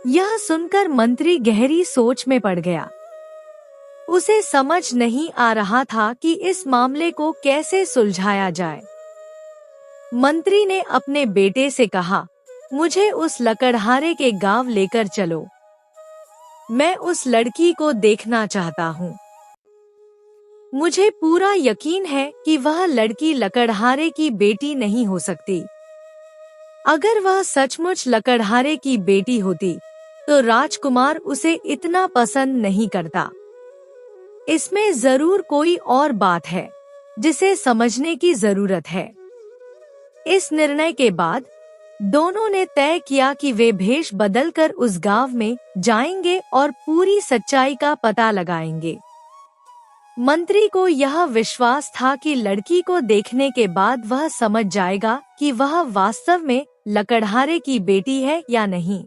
यह सुनकर मंत्री गहरी सोच में पड़ गया। उसे समझ नहीं आ रहा था कि इस मामले को कैसे सुलझाया जाए। मंत्री ने अपने बेटे से कहा, मुझे उस लकड़हारे के गांव लेकर चलो। मैं उस लड़की को देखना चाहता हूँ। मुझे पूरा यकीन है कि वह लड़की लकड़हारे की बेटी नहीं हो सकती। अगर वह सचमुच लकड़हारे की बेटी होती, तो राजकुमार उसे इतना पसंद नहीं करता। इसमें जरूर कोई और बात है जिसे समझने की जरूरत है। इस निर्णय के बाद दोनों ने तय किया कि वे भेष बदलकर उस गांव में जाएंगे और पूरी सच्चाई का पता लगाएंगे। मंत्री को यह विश्वास था कि लड़की को देखने के बाद वह समझ जाएगा कि वह वास्तव में लकड़हारे की बेटी है या नहीं।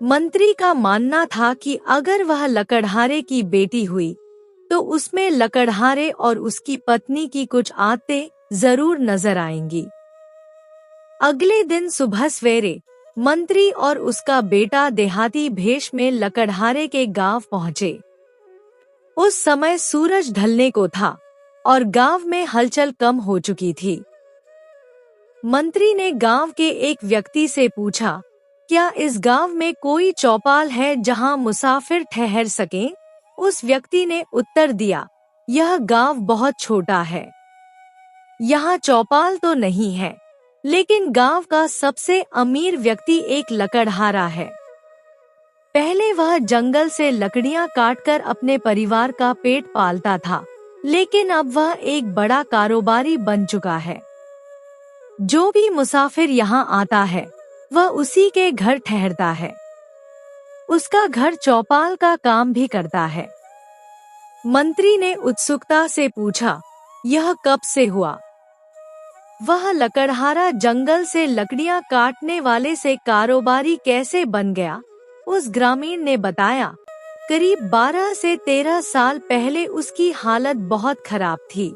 मंत्री का मानना था कि अगर वह लकड़हारे की बेटी हुई, तो उसमें लकड़हारे और उसकी पत्नी की कुछ आदतें जरूर नजर आएंगी। अगले दिन सुबह सवेरे मंत्री और उसका बेटा देहाती भेष में लकड़हारे के गांव पहुंचे। उस समय सूरज ढलने को था और गांव में हलचल कम हो चुकी थी। मंत्री ने गांव के एक व्यक्ति से पूछा, क्या इस गांव में कोई चौपाल है जहां मुसाफिर ठहर सकें? उस व्यक्ति ने उत्तर दिया, यह गांव बहुत छोटा है, यहाँ चौपाल तो नहीं है, लेकिन गांव का सबसे अमीर व्यक्ति एक लकड़हारा है। पहले वह जंगल से लकड़ियां काटकर अपने परिवार का पेट पालता था, लेकिन अब वह एक बड़ा कारोबारी बन चुका है। जो भी मुसाफिर यहाँ आता है, वह उसी के घर ठहरता है। उसका घर चौपाल का काम भी करता है। मंत्री ने उत्सुकता से पूछा, यह कब से हुआ? वह लकड़हारा जंगल से लकड़ियां काटने वाले से कारोबारी कैसे बन गया? उस ग्रामीण ने बताया, करीब 12 से 13 साल पहले उसकी हालत बहुत खराब थी।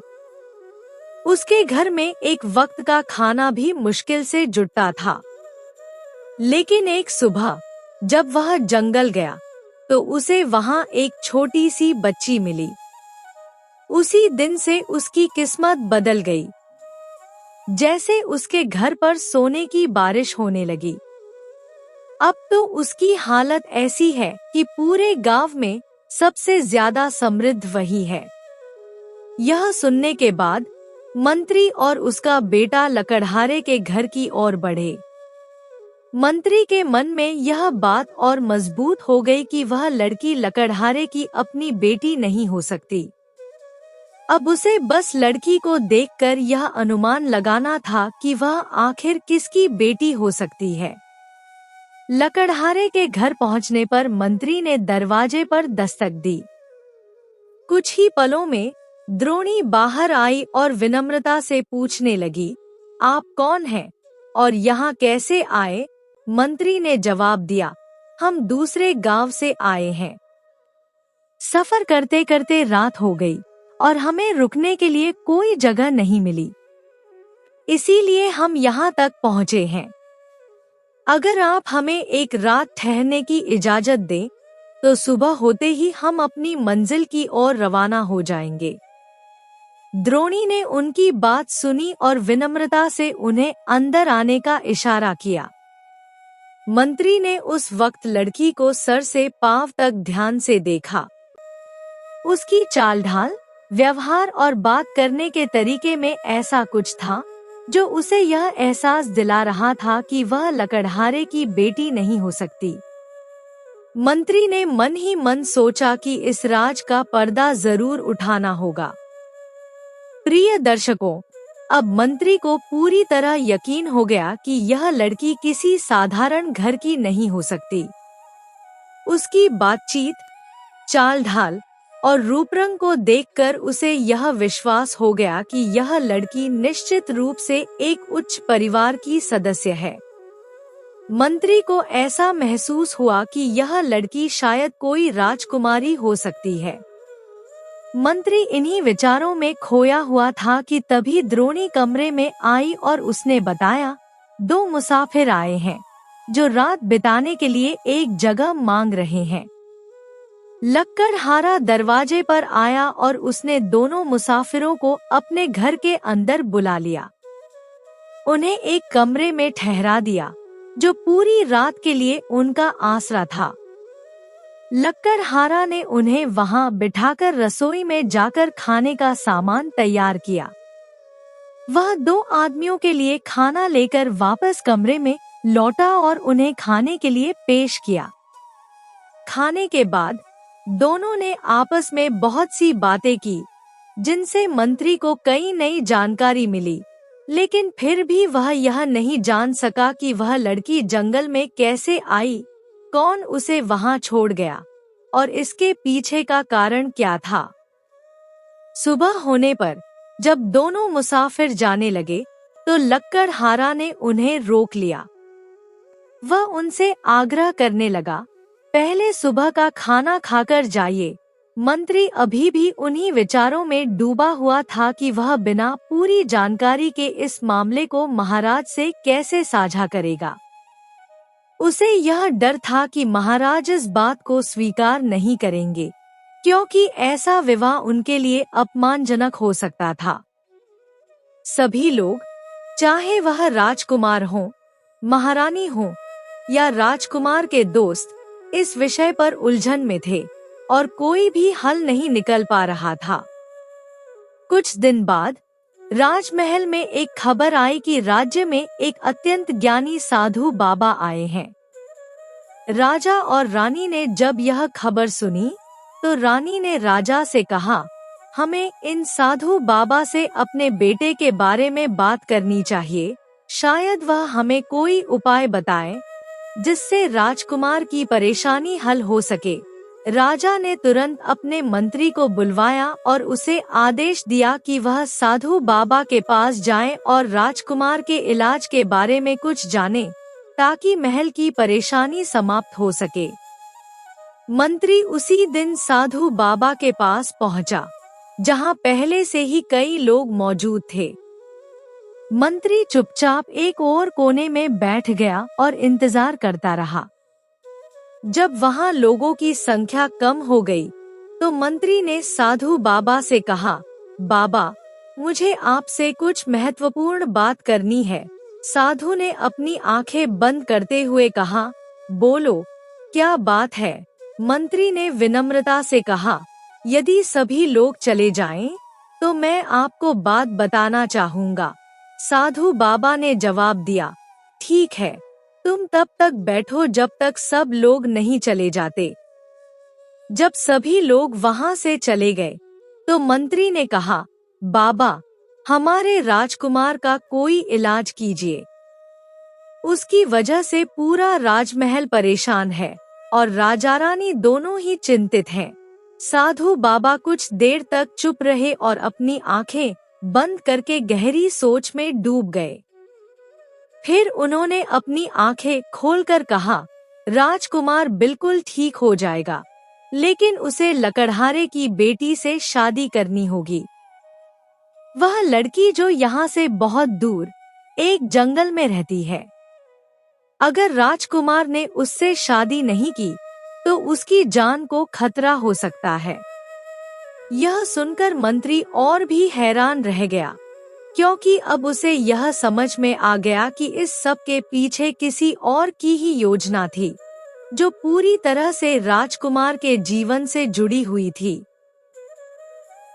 उसके घर में एक वक्त का खाना भी मुश्किल से जुटता था। लेकिन एक सुबह जब वह जंगल गया तो उसे वहां एक छोटी सी बच्ची मिली। उसी दिन से उसकी किस्मत बदल गई। जैसे उसके घर पर सोने की बारिश होने लगी। अब तो उसकी हालत ऐसी है कि पूरे गांव में सबसे ज्यादा समृद्ध वही है। यह सुनने के बाद मंत्री और उसका बेटा लकड़हारे के घर की ओर बढ़े। मंत्री के मन में यह बात और मजबूत हो गई कि वह लड़की लकड़हारे की अपनी बेटी नहीं हो सकती। अब उसे बस लड़की को देखकर यह अनुमान लगाना था कि वह आखिर किसकी बेटी हो सकती है। लकड़हारे के घर पहुंचने पर मंत्री ने दरवाजे पर दस्तक दी। कुछ ही पलों में द्रोणी बाहर आई और विनम्रता से पूछने लगी, आप कौन हैं और यहाँ कैसे आए? मंत्री ने जवाब दिया, हम दूसरे गांव से आए हैं। सफर करते करते रात हो गई और हमें रुकने के लिए कोई जगह नहीं मिली, इसीलिए हम यहाँ तक पहुँचे हैं। अगर आप हमें एक रात ठहरने की इजाजत दें, तो सुबह होते ही हम अपनी मंजिल की ओर रवाना हो जाएंगे। द्रोणी ने उनकी बात सुनी और विनम्रता से उन्हें अंदर आने का इशारा किया। मंत्री ने उस वक्त लड़की को सर से पांव तक ध्यान से देखा। उसकी चाल ढाल, व्यवहार और बात करने के तरीके में ऐसा कुछ था जो उसे यह एहसास दिला रहा था कि वह लकड़हारे की बेटी नहीं हो सकती। मंत्री ने मन ही मन सोचा कि इस राज का पर्दा जरूर उठाना होगा। प्रिय दर्शकों, अब मंत्री को पूरी तरह यकीन हो गया कि यह लड़की किसी साधारण घर की नहीं हो सकती। उसकी बातचीत, चाल ढाल और रूप रंग को देखकर उसे यह विश्वास हो गया कि यह लड़की निश्चित रूप से एक उच्च परिवार की सदस्य है। मंत्री को ऐसा महसूस हुआ कि यह लड़की शायद कोई राजकुमारी हो सकती है। मंत्री इन्हीं विचारों में खोया हुआ था कि तभी द्रोणी कमरे में आई और उसने बताया, 2 मुसाफिर आए हैं जो रात बिताने के लिए एक जगह मांग रहे हैं। लकड़हारा दरवाजे पर आया और उसने दोनों मुसाफिरों को अपने घर के अंदर बुला लिया। उन्हें एक कमरे में ठहरा दिया जो पूरी रात के लिए उनका आसरा था। लकड़हारा ने उन्हें वहां बिठाकर रसोई में जाकर खाने का सामान तैयार किया। वह 2 आदमियों के लिए खाना लेकर वापस कमरे में लौटा और उन्हें खाने के लिए पेश किया। खाने के बाद दोनों ने आपस में बहुत सी बातें की, जिनसे मंत्री को कई नई जानकारी मिली, लेकिन फिर भी वह यह नहीं जान सका कि वह लड़की जंगल में कैसे आई, कौन उसे वहां छोड़ गया और इसके पीछे का कारण क्या था। सुबह होने पर जब दोनों मुसाफिर जाने लगे तो लकड़हारा ने उन्हें रोक लिया। वह उनसे आग्रह करने लगा, पहले सुबह का खाना खाकर जाइए। मंत्री अभी भी उन्हीं विचारों में डूबा हुआ था कि वह बिना पूरी जानकारी के इस मामले को महाराज से कैसे साझा करेगा। उसे यह डर था कि महाराज इस बात को स्वीकार नहीं करेंगे, क्योंकि ऐसा विवाह उनके लिए अपमानजनक हो सकता था। सभी लोग, चाहे वह राजकुमार हो, महारानी हो या राजकुमार के दोस्त, इस विषय पर उलझन में थे और कोई भी हल नहीं निकल पा रहा था। कुछ दिन बाद राजमहल में एक खबर आई कि राज्य में एक अत्यंत ज्ञानी साधु बाबा आए हैं। राजा और रानी ने जब यह खबर सुनी तो रानी ने राजा से कहा, हमें इन साधु बाबा से अपने बेटे के बारे में बात करनी चाहिए, शायद वह हमें कोई उपाय बताए जिससे राजकुमार की परेशानी हल हो सके। राजा ने तुरंत अपने मंत्री को बुलवाया और उसे आदेश दिया कि वह साधु बाबा के पास जाए और राजकुमार के इलाज के बारे में कुछ जाने, ताकि महल की परेशानी समाप्त हो सके। मंत्री उसी दिन साधु बाबा के पास पहुंचा, जहां पहले से ही कई लोग मौजूद थे। मंत्री चुपचाप एक और कोने में बैठ गया और इंतजार करता रहा। जब वहां लोगों की संख्या कम हो गई, तो मंत्री ने साधु बाबा से कहा, बाबा, मुझे आपसे कुछ महत्वपूर्ण बात करनी है। साधु ने अपनी आंखें बंद करते हुए कहा, बोलो, क्या बात है? मंत्री ने विनम्रता से कहा, यदि सभी लोग चले जाएं, तो मैं आपको बात बताना चाहूँगा। साधु बाबा ने जवाब दिया, ठीक है, तुम तब तक बैठो जब तक सब लोग नहीं चले जाते। जब सभी लोग वहां से चले गए, तो मंत्री ने कहा, बाबा, हमारे राजकुमार का कोई इलाज कीजिए। उसकी वजह से पूरा राजमहल परेशान है और राजा रानी दोनों ही चिंतित हैं। साधु बाबा कुछ देर तक चुप रहे और अपनी आंखें बंद करके गहरी सोच में डूब गए। फिर उन्होंने अपनी आंखें खोलकर कहा, राजकुमार बिल्कुल ठीक हो जाएगा, लेकिन उसे लकड़हारे की बेटी से शादी करनी होगी। वह लड़की जो यहाँ से बहुत दूर एक जंगल में रहती है। अगर राजकुमार ने उससे शादी नहीं की, तो उसकी जान को खतरा हो सकता है। यह सुनकर मंत्री और भी हैरान रह गया, क्योंकि अब उसे यह समझ में आ गया कि इस सब के पीछे किसी और की ही योजना थी, जो पूरी तरह से राजकुमार के जीवन से जुड़ी हुई थी।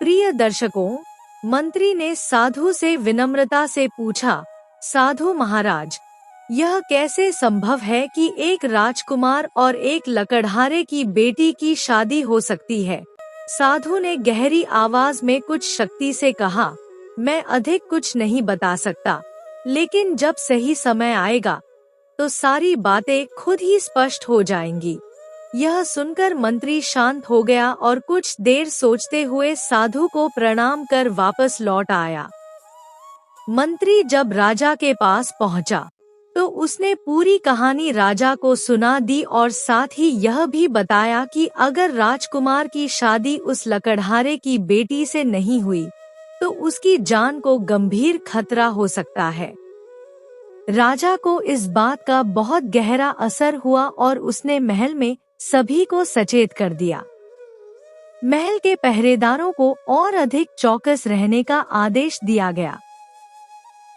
प्रिय दर्शकों, मंत्री ने साधु से विनम्रता से पूछा, साधु महाराज, यह कैसे संभव है कि एक राजकुमार और एक लकड़हारे की बेटी की शादी हो सकती है? साधु ने गहरी आवाज में कुछ शक्ति से कहा, मैं अधिक कुछ नहीं बता सकता, लेकिन जब सही समय आएगा, तो सारी बातें खुद ही स्पष्ट हो जाएंगी। यह सुनकर मंत्री शांत हो गया और कुछ देर सोचते हुए साधु को प्रणाम कर वापस लौट आया। मंत्री जब राजा के पास पहुंचा, तो उसने पूरी कहानी राजा को सुना दी और साथ ही यह भी बताया कि अगर राजकुमार की शादी उस लकड़हारे की बेटी से नहीं हुई, तो उसकी जान को गंभीर खतरा हो सकता है। राजा को इस बात का बहुत गहरा असर हुआ और उसने महल में सभी को सचेत कर दिया। महल के पहरेदारों को और अधिक चौकस रहने का आदेश दिया गया।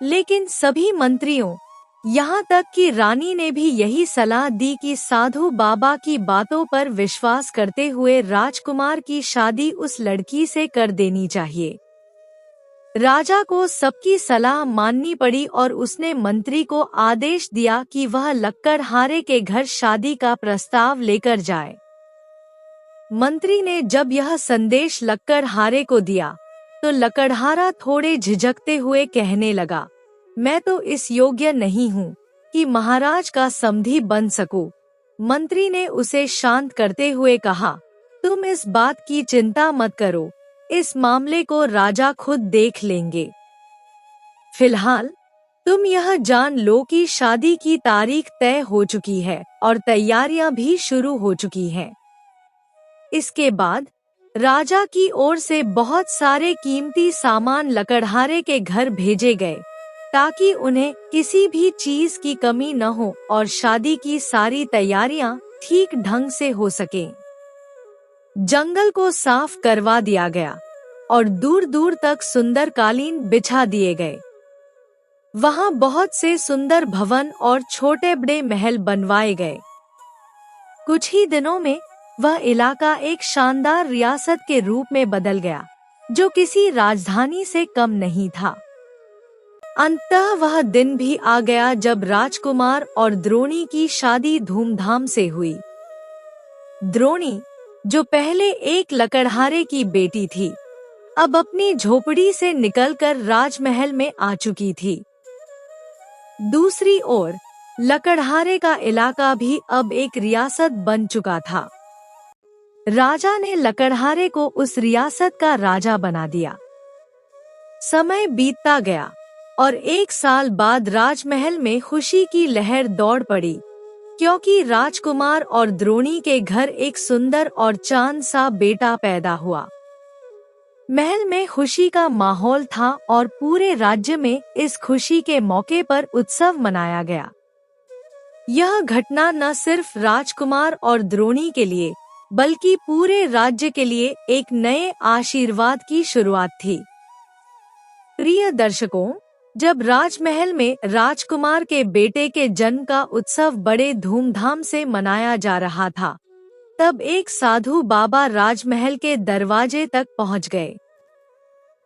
लेकिन सभी मंत्रियों, यहाँ तक कि रानी ने भी यही सलाह दी कि साधु बाबा की बातों पर विश्वास करते हुए राजकुमार की शादी उस लड़की से कर देनी चाहिए। राजा को सबकी सलाह माननी पड़ी और उसने मंत्री को आदेश दिया कि वह लकड़हारे के घर शादी का प्रस्ताव लेकर जाए। मंत्री ने जब यह संदेश लकड़हारे को दिया, तो लकड़हारा थोड़े झिझकते हुए कहने लगा, मैं तो इस योग्य नहीं हूँ कि महाराज का समधी बन सकूं। मंत्री ने उसे शांत करते हुए कहा, तुम इस बात की चिंता मत करो, इस मामले को राजा खुद देख लेंगे। फिलहाल तुम यह जान लो कि शादी की तारीख तय हो चुकी है और तैयारियां भी शुरू हो चुकी हैं। इसके बाद राजा की ओर से बहुत सारे कीमती सामान लकड़हारे के घर भेजे गए, ताकि उन्हें किसी भी चीज की कमी न हो और शादी की सारी तैयारियां ठीक ढंग से हो सकें। जंगल को साफ करवा दिया गया और दूर दूर तक सुंदर कालीन बिछा दिए गए। वहां बहुत से सुंदर भवन और छोटे बड़े महल बनवाए गए। कुछ ही दिनों में वह इलाका एक शानदार रियासत के रूप में बदल गया, जो किसी राजधानी से कम नहीं था। अंततः वह दिन भी आ गया जब राजकुमार और द्रोणी की शादी धूमधाम से हुई। द्रोणी, जो पहले एक लकड़हारे की बेटी थी, अब अपनी झोपड़ी से निकलकर राजमहल में आ चुकी थी। दूसरी ओर लकड़हारे का इलाका भी अब एक रियासत बन चुका था। राजा ने लकड़हारे को उस रियासत का राजा बना दिया। समय बीतता गया और 1 साल बाद राजमहल में खुशी की लहर दौड़ पड़ी, क्योंकि राजकुमार और द्रोणी के घर एक सुंदर और चांद सा बेटा पैदा हुआ। महल में खुशी का माहौल था और पूरे राज्य में इस खुशी के मौके पर उत्सव मनाया गया। यह घटना न सिर्फ राजकुमार और द्रोणी के लिए बल्कि पूरे राज्य के लिए एक नए आशीर्वाद की शुरुआत थी। प्रिय दर्शकों, जब राजमहल में राजकुमार के बेटे के जन्म का उत्सव बड़े धूमधाम से मनाया जा रहा था, तब एक साधु बाबा राजमहल के दरवाजे तक पहुंच गए।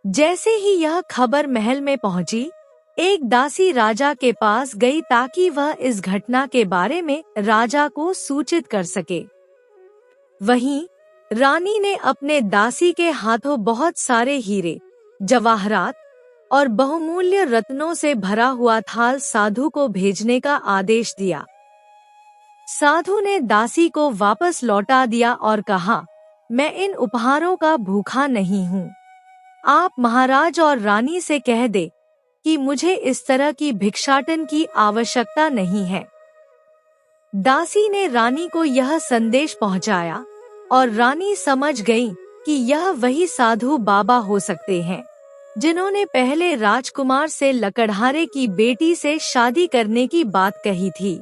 जैसे ही यह खबर महल में पहुंची, एक दासी राजा के पास गई ताकि वह इस घटना के बारे में राजा को सूचित कर सके। वहीं रानी ने अपने दासी के हाथों बहुत सारे हीरे, जवाहरात और बहुमूल्य रत्नों से भरा हुआ थाल साधु को भेजने का आदेश दिया। साधु ने दासी को वापस लौटा दिया और कहा, मैं इन उपहारों का भूखा नहीं हूँ। आप महाराज और रानी से कह दे कि मुझे इस तरह की भिक्षाटन की आवश्यकता नहीं है। दासी ने रानी को यह संदेश पहुंचाया और रानी समझ गई कि यह वही साधु बाबा हो सकते हैं जिन्होंने पहले राजकुमार से लकड़हारे की बेटी से शादी करने की बात कही थी।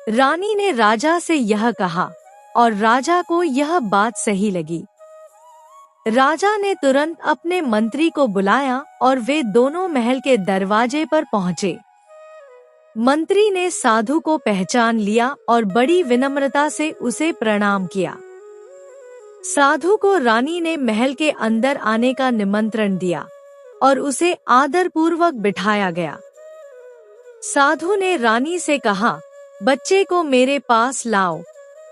रानी ने राजा से यह कहा और राजा को यह बात सही लगी। राजा ने तुरंत अपने मंत्री को बुलाया और वे दोनों महल के दरवाजे पर पहुंचे। मंत्री ने साधु को पहचान लिया और बड़ी विनम्रता से उसे प्रणाम किया। साधु को रानी ने महल के अंदर आने का निमंत्रण दिया और उसे आदरपूर्वक बिठाया गया। साधु ने रानी से कहा, बच्चे को मेरे पास लाओ।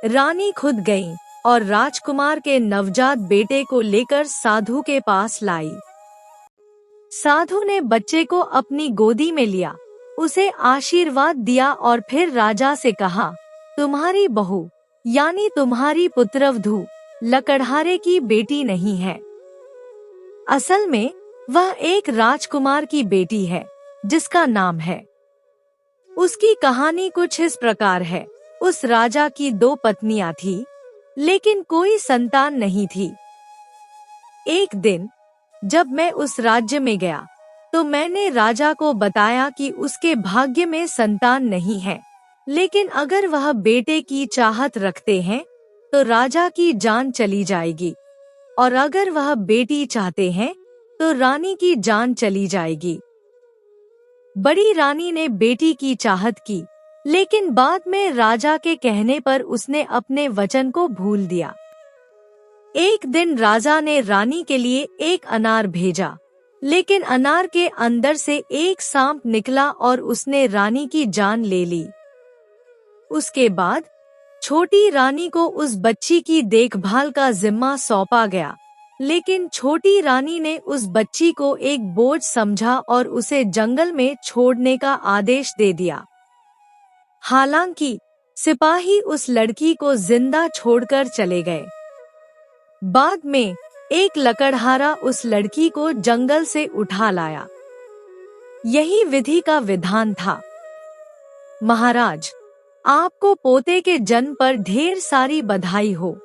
रानी खुद गई और राजकुमार के नवजात बेटे को लेकर साधु के पास लाई। साधु ने बच्चे को अपनी गोदी में लिया, उसे आशीर्वाद दिया और फिर राजा से कहा, तुम्हारी बहू यानी तुम्हारी पुत्रवधू लकड़हारे की बेटी नहीं है। असल में वह एक राजकुमार की बेटी है जिसका नाम है। उसकी कहानी कुछ इस प्रकार है। उस राजा की 2 पत्नियां थी, लेकिन कोई संतान नहीं थी। एक दिन जब मैं उस राज्य में गया तो मैंने राजा को बताया कि उसके भाग्य में संतान नहीं है, लेकिन अगर वह बेटे की चाहत रखते हैं तो राजा की जान चली जाएगी, और अगर वह बेटी चाहते हैं तो रानी की जान चली जाएगी। बड़ी रानी ने बेटी की चाहत की, लेकिन बाद में राजा के कहने पर उसने अपने वचन को भूल दिया। एक दिन राजा ने रानी के लिए एक अनार भेजा, लेकिन अनार के अंदर से एक सांप निकला और उसने रानी की जान ले ली। उसके बाद छोटी रानी को उस बच्ची की देखभाल का जिम्मा सौंपा गया, लेकिन छोटी रानी ने उस बच्ची को एक बोझ समझा और उसे जंगल में छोड़ने का आदेश दे दिया। हालांकि सिपाही उस लड़की को जिंदा छोड़कर चले गए। बाद में एक लकड़हारा उस लड़की को जंगल से उठा लाया। यही विधि का विधान था। महाराज, आपको पोते के जन्म पर ढेर सारी बधाई हो,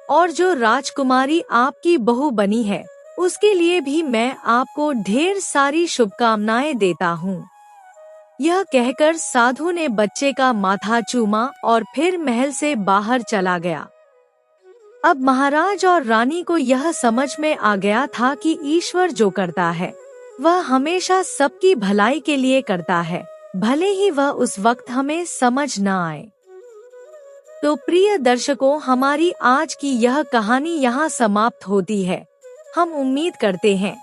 और जो राजकुमारी आपकी बहू बनी है उसके लिए भी मैं आपको ढेर सारी शुभकामनाएं देता हूँ। यह कहकर साधु ने बच्चे का माथा चूमा और फिर महल से बाहर चला गया। अब महाराज और रानी को यह समझ में आ गया था कि ईश्वर जो करता है वह हमेशा सबकी भलाई के लिए करता है, भले ही वह उस वक्त हमें समझ न आए। तो प्रिय दर्शकों, हमारी आज की यह कहानी यहाँ समाप्त होती है। हम उम्मीद करते हैं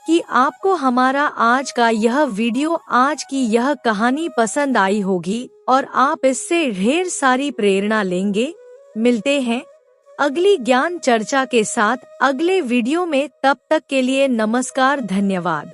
कि आपको हमारा आज का यह वीडियो, आज की यह कहानी पसंद आई होगी और आप इससे ढेर सारी प्रेरणा लेंगे। मिलते हैं अगली ज्ञान चर्चा के साथ अगले वीडियो में। तब तक के लिए नमस्कार, धन्यवाद।